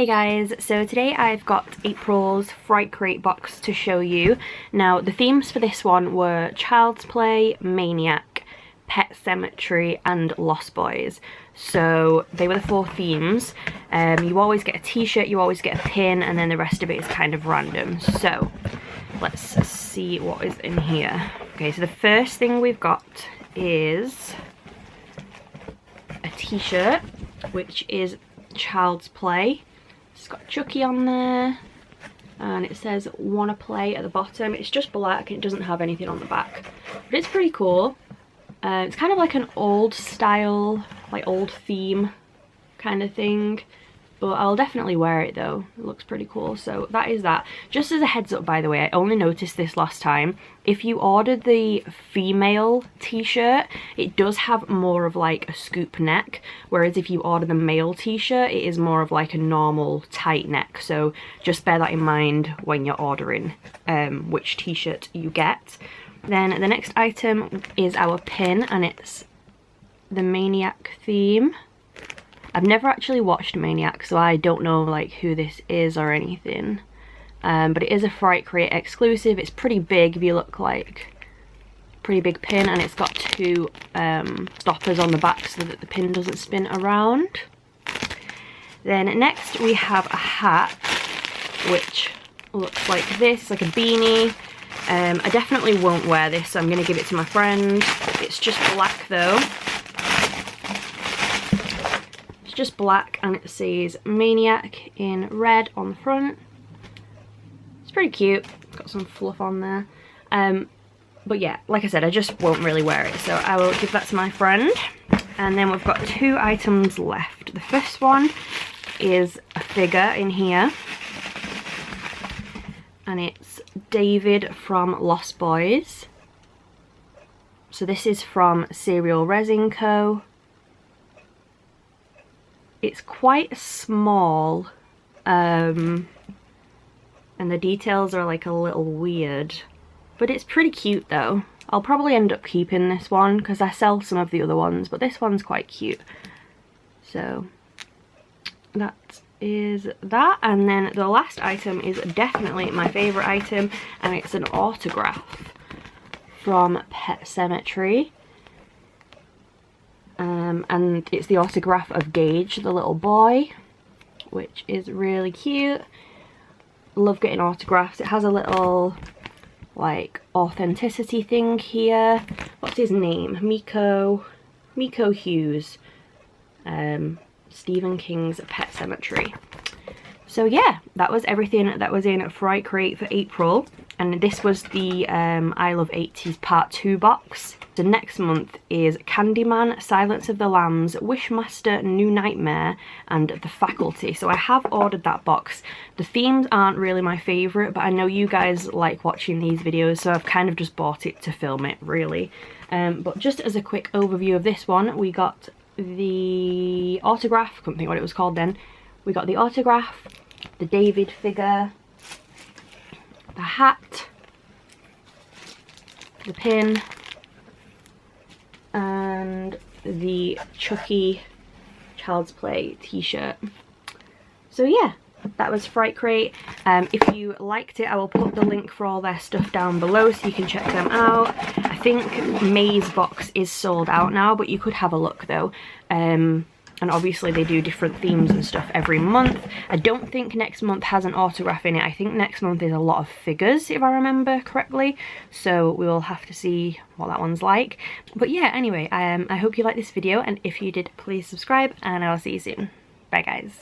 Hey guys, so today I've got April's Fright Crate box to show you. Now the themes for this one were Child's Play, Maniac, Pet Sematary and Lost Boys. So they were the 4 themes. You always get a t-shirt, you always get a pin, and then the rest of it is kind of random. So let's see what is in here. Okay, so the first thing we've got is a t-shirt, which is Child's Play. It's got Chucky on there and it says "Wanna Play" at the bottom. It's just black and it doesn't have anything on the back, but it's pretty cool. It's kind of like an old style, like old theme kind of thing, but I'll definitely wear it though. It looks pretty cool. So that is that. Just as a heads up, by the way, I only noticed this last time. If you ordered the female t-shirt, it does have more of like a scoop neck, whereas if you order the male t-shirt, it is more of like a normal tight neck. So just bear that in mind when you're ordering which t-shirt you get. Then the next item is our pin, and it's the Maniac theme. I've never actually watched Maniac, so I don't know like who this is or anything. But it is a Fright Crate exclusive. It's pretty big if you look, like pretty big pin, and it's got 2 stoppers on the back so that the pin doesn't spin around. Then next we have a hat, which looks like this. It's like a beanie. I definitely won't wear this, so I'm going to give it to my friend. It's just black though. It's just black and it says Maniac in red on the front. It's pretty cute. It's got some fluff on there. But yeah, like I said, I just won't really wear it, so I will give that to my friend. And then we've got 2 items left. The first one is a figure in here, and it's David from Lost Boys. So this is from Serial Resin Co. It's quite small, and the details are like a little weird, but it's pretty cute though. I'll probably end up keeping this one because I sell some of the other ones, but this one's quite cute. So that is that. And then the last item is definitely my favourite item, and it's an autograph from Pet Sematary. And it's the autograph of Gage, the little boy, which is really cute. Love getting autographs. It has a little like authenticity thing here. What's his name? Miko Hughes. Stephen King's Pet Sematary. So yeah, that was everything that was in Fright Crate for April, and this was the I Love 80s Part 2 box. The next month is Candyman, Silence of the Lambs, Wishmaster, New Nightmare and The Faculty. So I have ordered that box. The themes aren't really my favourite, but I know you guys like watching these videos, so I've kind of just bought it to film it really. But just as a quick overview of this one, we got the autograph. I couldn't think what it was called then. We got the autograph, the David figure, the hat, the pin, and the Chucky Child's Play t-shirt. So yeah, that was Fright Crate. If you liked it, I will put the link for all their stuff down below so you can check them out. I think May's box is sold out now, but you could have a look though. And obviously they do different themes and stuff every month. I don't think next month has an autograph in it. I think next month is a lot of figures, if I remember correctly. So we will have to see what that one's like. But yeah, anyway, I hope you liked this video, and if you did, please subscribe, and I'll see you soon. Bye guys.